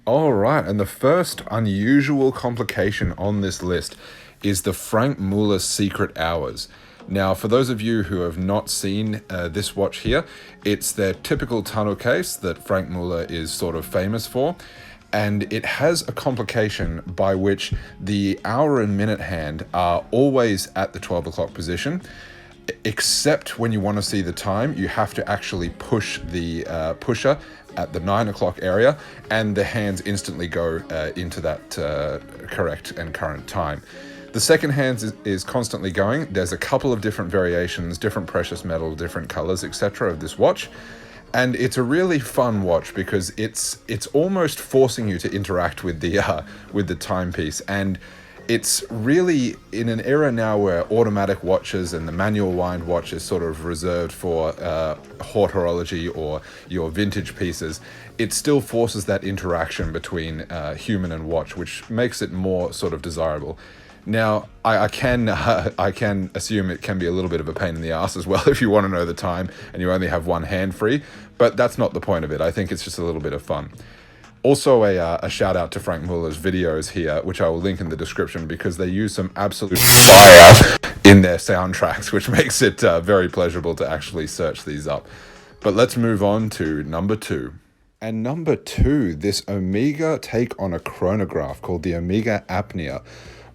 All right, and the first unusual complication on this list is the Frank Muller Secret Hours. Now, for those of you who have not seen this watch here, it's their typical tunnel case that Frank Muller is sort of famous for, and it has a complication by which the hour and minute hand are always at the 12 o'clock position, except when you want to see the time, you have to actually push the pusher at the 9 o'clock area, and the hands instantly go into that correct and current time. The second hand is constantly going. There's a couple of different variations, different precious metal, different colors, etc. of this watch. And it's a really fun watch because it's almost forcing you to interact with the timepiece. And it's really in an era now where automatic watches and the manual wind watch is sort of reserved for horology or your vintage pieces. It still forces that interaction between human and watch, which makes it more sort of desirable. Now, I can assume it can be a little bit of a pain in the ass as well if you want to know the time and you only have one hand free, but that's not the point of it. I think it's just a little bit of fun. Also, a shout out to Frank Muller's videos here, which I will link in the description because they use some absolute fire in their soundtracks, which makes it very pleasurable to actually search these up. But let's move on to number 2. And number 2, this Omega take on a chronograph called the Omega Apnea,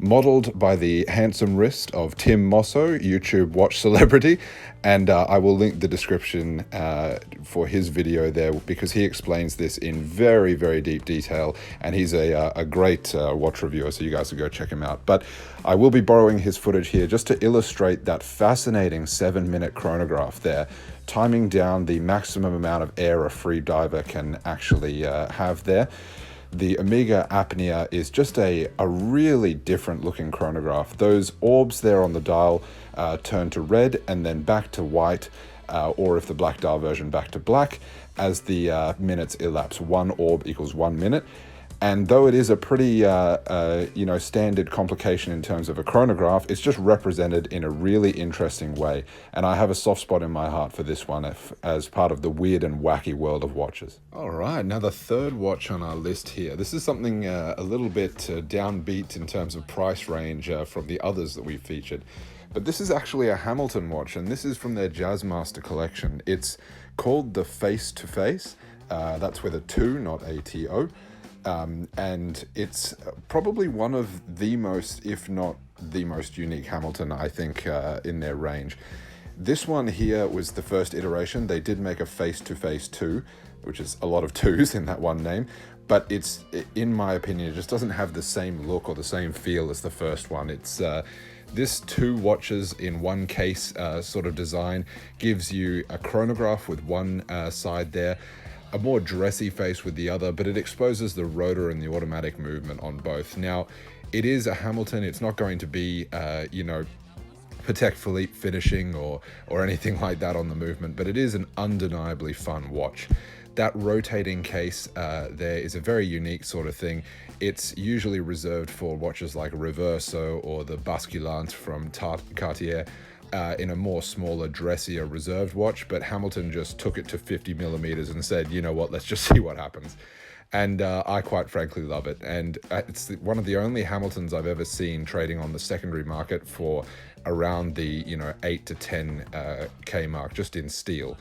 modeled by the handsome wrist of Tim Mosso, YouTube watch celebrity, and I will link the description for his video there because he explains this in very, very deep detail, and he's a great watch reviewer, so you guys can go check him out. But I will be borrowing his footage here just to illustrate that fascinating 7-minute chronograph there, timing down the maximum amount of air a free diver can actually have there. The Omega Apnea is just a really different looking chronograph. Those orbs there on the dial turn to red and then back to white, or if the black dial version, back to black as the minutes elapse. One orb equals 1 minute. And though it is a pretty, standard complication in terms of a chronograph, it's just represented in a really interesting way. And I have a soft spot in my heart for this one as part of the weird and wacky world of watches. All right, now the third watch on our list here. This is something a little bit downbeat in terms of price range from the others that we've featured. But this is actually a Hamilton watch, and this is from their Jazzmaster collection. It's called the Face to Face. That's with a 2, not ATO. And it's probably one of the most, if not the most unique Hamilton, I think, in their range. This one here was the first iteration. They did make a face-to-face 2, which is a lot of 2s in that one name, but it's, in my opinion, it just doesn't have the same look or the same feel as the first one. It's this 2 watches in one case sort of design gives you a chronograph with one side there, a more dressy face with the other, but it exposes the rotor and the automatic movement on both. Now, it is a Hamilton. It's not going to be, Patek Philippe finishing or anything like that on the movement, but it is an undeniably fun watch. That rotating case there is a very unique sort of thing. It's usually reserved for watches like Reverso or the Basculante from Cartier, in a more smaller, dressier, reserved watch, but Hamilton just took it to 50 millimeters and said, you know what, let's just see what happens. And I quite frankly love it. And it's one of the only Hamiltons I've ever seen trading on the secondary market for around the 8 to 10 K mark, just in steel,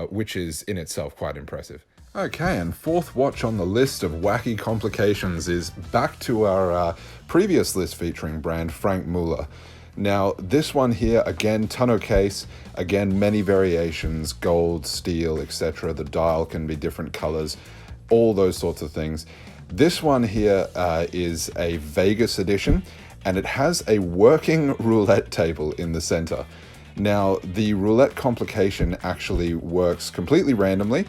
which is in itself quite impressive. Okay, and fourth watch on the list of wacky complications is back to our previous list featuring brand Frank Muller. Now, this one here, again, tonneau case, again, many variations, gold, steel, etc. The dial can be different colors, all those sorts of things. This one here is a Vegas edition, and it has a working roulette table in the center. Now, the roulette complication actually works completely randomly,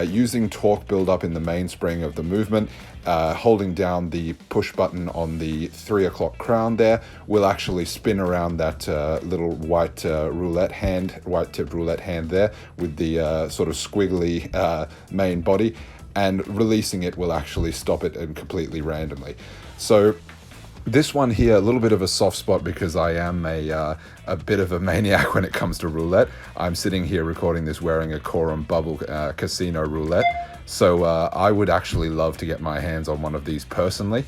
using torque buildup in the mainspring of the movement. Holding down the push button on the 3 o'clock crown there will actually spin around that little white tipped roulette hand there with the sort of squiggly main body, and releasing it will actually stop it and completely randomly. So this one here, a little bit of a soft spot because I am a bit of a maniac when it comes to roulette. I'm sitting here recording this wearing a Corum Bubble Casino roulette. So I would actually love to get my hands on one of these personally,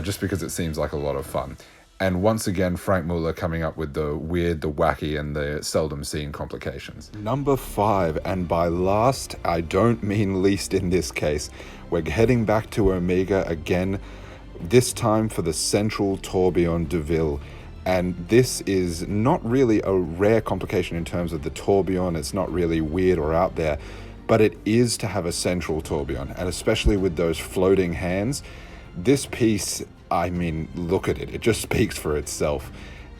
just because it seems like a lot of fun. And once again, Frank Muller coming up with the weird, the wacky, and the seldom seen complications. Number 5, and by last, I don't mean least in this case, we're heading back to Omega again, this time for the central tourbillon de Ville. And this is not really a rare complication in terms of the tourbillon. It's not really weird or out there, but it is to have a central tourbillon, and especially with those floating hands. This piece, I mean, look at it. It just speaks for itself.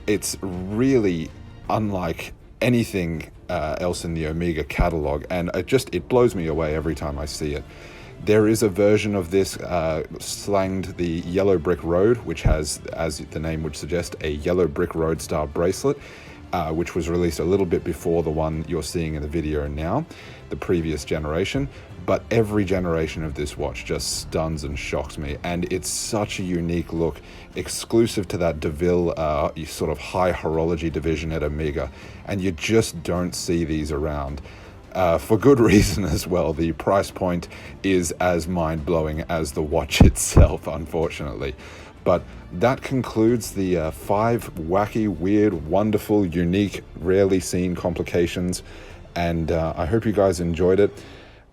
It's really unlike anything else in the Omega catalog, and it blows me away every time I see it. There is a version of this slanged the Yellow Brick Road, which has, as the name would suggest, a Yellow Brick Road style bracelet, which was released a little bit before the one you're seeing in the video now, the previous generation. But every generation of this watch just stuns and shocks me, and it's such a unique look, exclusive to that de Ville sort of high horology division at Omega, and you just don't see these around. For good reason as well. The price point is as mind-blowing as the watch itself, unfortunately. But that concludes the 5 wacky, weird, wonderful, unique, rarely seen complications, and I hope you guys enjoyed it.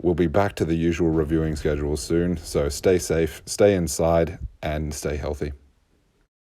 We'll be back to the usual reviewing schedule soon, so stay safe, stay inside, and stay healthy.